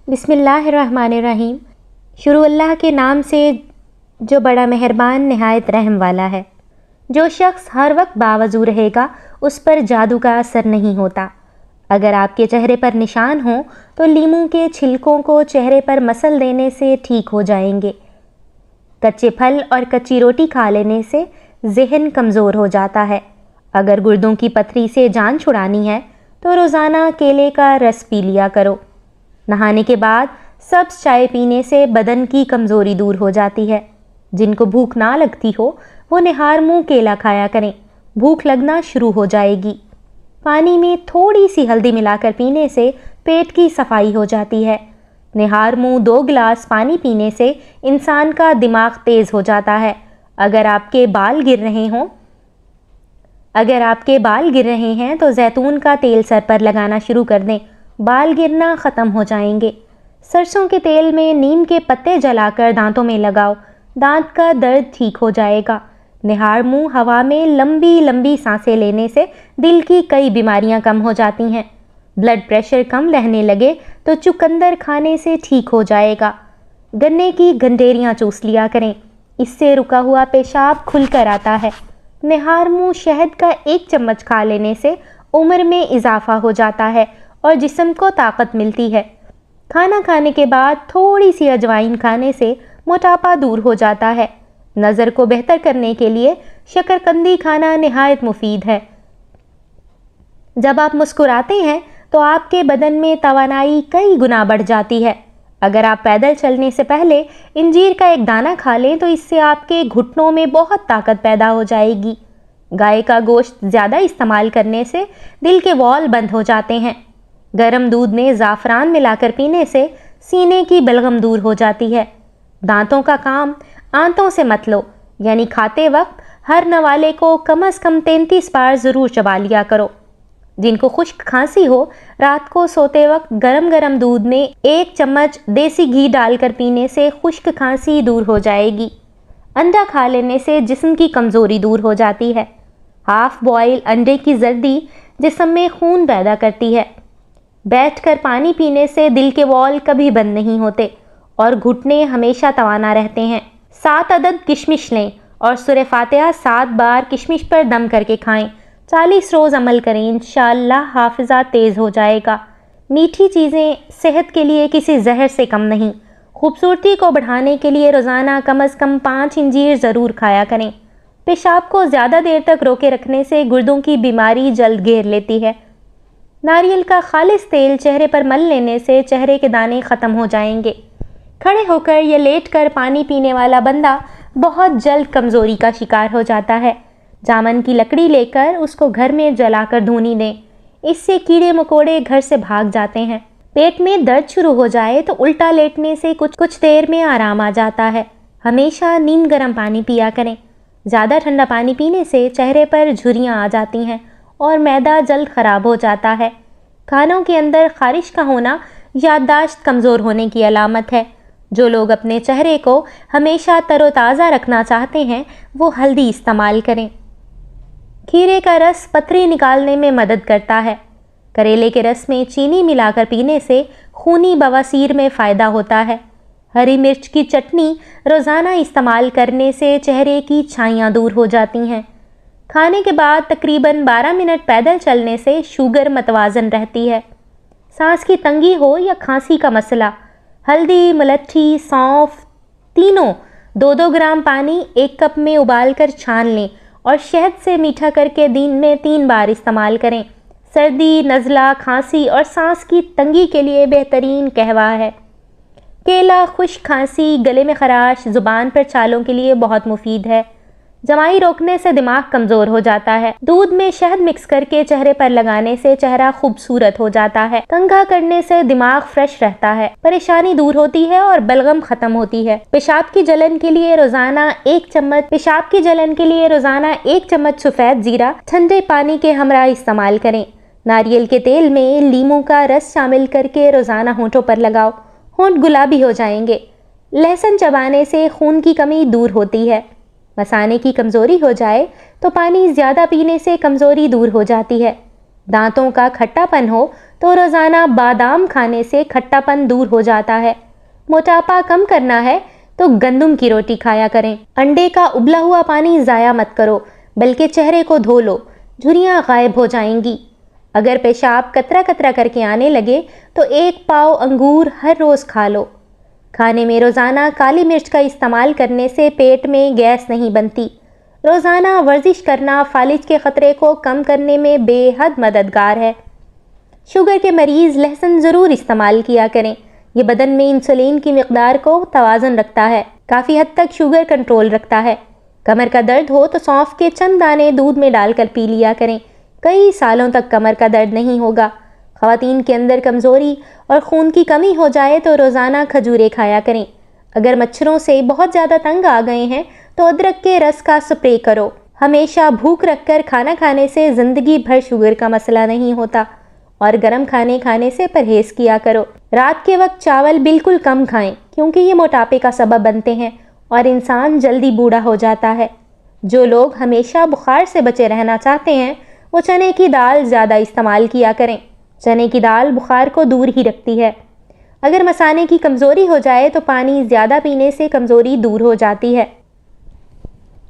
बिस्मिल्लाहिर्रहमानिर्रहीम। शुरू अल्लाह के नाम से जो बड़ा मेहरबान नहायत रहम वाला है। जो शख्स हर वक्त बावजू रहेगा उस पर जादू का असर नहीं होता। अगर आपके चेहरे पर निशान हो तो लीमू के छिलकों को चेहरे पर मसल देने से ठीक हो जाएंगे। कच्चे फल और कच्ची रोटी खा लेने से जहन कमज़ोर हो जाता है। अगर गुर्दों की पथरी से जान छुड़ानी है तो रोज़ाना केले का रस पी लिया करो। नहाने के बाद सब्ज़ चाय पीने से बदन की कमज़ोरी दूर हो जाती है। जिनको भूख ना लगती हो वो निहार मुँह केला खाया करें, भूख लगना शुरू हो जाएगी। पानी में थोड़ी सी हल्दी मिलाकर पीने से पेट की सफाई हो जाती है। निहार मुँह 2 गिलास पानी पीने से इंसान का दिमाग तेज़ हो जाता है। अगर आपके बाल गिर रहे हैं तो जैतून का तेल सर पर लगाना शुरू कर दें, बाल गिरना ख़त्म हो जाएंगे। सरसों के तेल में नीम के पत्ते जलाकर दांतों में लगाओ, दांत का दर्द ठीक हो जाएगा। निहार मुँह हवा में लंबी लंबी सांसें लेने से दिल की कई बीमारियां कम हो जाती हैं। ब्लड प्रेशर कम रहने लगे तो चुकंदर खाने से ठीक हो जाएगा। गन्ने की गंडेरियां चूस लिया करें, इससे रुका हुआ पेशाब खुलकर आता है। निहार मुँह शहद का 1 चम्मच खा लेने से उम्र में इजाफा हो जाता है और जिस्म को ताकत मिलती है। खाना खाने के बाद थोड़ी सी अजवाइन खाने से मोटापा दूर हो जाता है। नज़र को बेहतर करने के लिए शकरकंदी खाना निहायत मुफीद है। जब आप मुस्कुराते हैं तो आपके बदन में तवानाई कई गुना बढ़ जाती है। अगर आप पैदल चलने से पहले इंजीर का 1 दाना खा लें तो इससे आपके घुटनों में बहुत ताकत पैदा हो जाएगी। गाय का गोश्त ज़्यादा इस्तेमाल करने से दिल के वॉल बंद हो जाते हैं। गर्म दूध में ज़ाफ़रान मिलाकर पीने से सीने की बलगम दूर हो जाती है। दांतों का काम आंतों से मत लो, यानी खाते वक्त हर नवाले को कम से कम 33 बार ज़रूर चबा लिया करो। जिनको खुश्क खांसी हो रात को सोते वक्त गरम गरम दूध में 1 चम्मच देसी घी डालकर पीने से खुश्क खांसी दूर हो जाएगी। अंडा खा लेने से जिस्म की कमज़ोरी दूर हो जाती है। हाफ बॉयल अंडे की जर्दी जिस्म में खून पैदा करती है। बैठकर पानी पीने से दिल के वॉल कभी बंद नहीं होते और घुटने हमेशा तवाना रहते हैं। 7 अदद किशमिश लें और सूरह फातिहा 7 बार किशमिश पर दम करके खाएं। 40 रोज़ अमल करें, इंशाअल्लाह हाफिज़ा तेज़ हो जाएगा। मीठी चीज़ें सेहत के लिए किसी जहर से कम नहीं। खूबसूरती को बढ़ाने के लिए रोज़ाना कम से कम 5 इंजीर ज़रूर खाया करें। पेशाब को ज़्यादा देर तक रोके रखने से गुर्दों की बीमारी जल्द घेर लेती है। नारियल का खालिस तेल चेहरे पर मल लेने से चेहरे के दाने ख़त्म हो जाएंगे। खड़े होकर या लेटकर पानी पीने वाला बंदा बहुत जल्द कमज़ोरी का शिकार हो जाता है। जामन की लकड़ी लेकर उसको घर में जलाकर धूनी दें, इससे कीड़े मकोड़े घर से भाग जाते हैं। पेट में दर्द शुरू हो जाए तो उल्टा लेटने से कुछ देर में आराम आ जाता है। हमेशा नीम गर्म पानी पिया करें। ज़्यादा ठंडा पानी पीने से चेहरे पर झुर्रियाँ आ जाती हैं और मैदा जल्द ख़राब हो जाता है। खानों के अंदर खारिश का होना याददाश्त कमज़ोर होने की अलामत है। जो लोग अपने चेहरे को हमेशा तरोताज़ा रखना चाहते हैं वो हल्दी इस्तेमाल करें। खीरे का रस पथरी निकालने में मदद करता है। करेले के रस में चीनी मिलाकर पीने से खूनी बवासीर में फ़ायदा होता है। हरी मिर्च की चटनी रोज़ाना इस्तेमाल करने से चेहरे की छाइयाँ दूर हो जाती हैं। खाने के बाद तकरीबन 12 मिनट पैदल चलने से शुगर मतवाजन रहती है। सांस की तंगी हो या खांसी का मसला, हल्दी, मुलट्ठी, सौंफ तीनों 2-2 ग्राम पानी 1 कप में उबालकर छान लें और शहद से मीठा करके दिन में 3 बार इस्तेमाल करें। सर्दी, नज़ला, खांसी और सांस की तंगी के लिए बेहतरीन कहवा है। केला खुश्क खांसी, गले में खराश, ज़ुबान पर छालों के लिए बहुत मुफीद है। जमाई रोकने से दिमाग कमज़ोर हो जाता है। दूध में शहद मिक्स करके चेहरे पर लगाने से चेहरा खूबसूरत हो जाता है। कंघा करने से दिमाग फ्रेश रहता है, परेशानी दूर होती है और बलगम ख़त्म होती है। पेशाब की जलन के लिए रोज़ाना 1 चम्मच सफ़ेद ज़ीरा ठंडे पानी के हमरा इस्तेमाल करें। नारियल के तेल में लीमू का रस शामिल करके रोज़ाना होंठों पर लगाओ, होंठ गुलाबी हो जाएंगे। लहसुन चबाने से खून की कमी दूर होती है। मसाने की कमज़ोरी हो जाए तो पानी ज़्यादा पीने से कमज़ोरी दूर हो जाती है। दांतों का खट्टापन हो तो रोज़ाना बादाम खाने से खट्टापन दूर हो जाता है। मोटापा कम करना है तो गंदम की रोटी खाया करें। अंडे का उबला हुआ पानी ज़ाया मत करो, बल्कि चेहरे को धो लो, झुर्रियाँ गायब हो जाएंगी। अगर पेशाब कतरा कतरा करके आने लगे तो 1 पाव अंगूर हर रोज़ खा लो। खाने में रोज़ाना काली मिर्च का इस्तेमाल करने से पेट में गैस नहीं बनती। रोज़ाना वर्जिश करना फालिज के ख़तरे को कम करने में बेहद मददगार है। शुगर के मरीज़ लहसुन ज़रूर इस्तेमाल किया करें। ये बदन में इंसुलिन की मिकदार को तवाज़ुन रखता है, काफ़ी हद तक शुगर कंट्रोल रखता है। कमर का दर्द हो तो सौंफ के चंद दाने दूध में डालकर पी लिया करें। कई सालों तक कमर का दर्द नहीं होगा। ख़वातीन के अंदर कमज़ोरी और खून की कमी हो जाए तो रोज़ाना खजूरें खाया करें। अगर मच्छरों से बहुत ज़्यादा तंग आ गए हैं तो अदरक के रस का स्प्रे करो। हमेशा भूख रखकर खाना खाने से ज़िंदगी भर शुगर का मसला नहीं होता और गर्म खाने से परहेज़ किया करो। रात के वक्त चावल बिल्कुल कम खाएं, क्योंकि ये मोटापे का सबब बनते हैं और इंसान जल्दी बूढ़ा हो जाता है। जो लोग हमेशा बुखार से बचे रहना चाहते हैं वो चने की दाल ज़्यादा इस्तेमाल किया करें। चने की दाल बुखार को दूर ही रखती है। अगर मसाने की कमज़ोरी हो जाए तो पानी ज़्यादा पीने से कमज़ोरी दूर हो जाती है।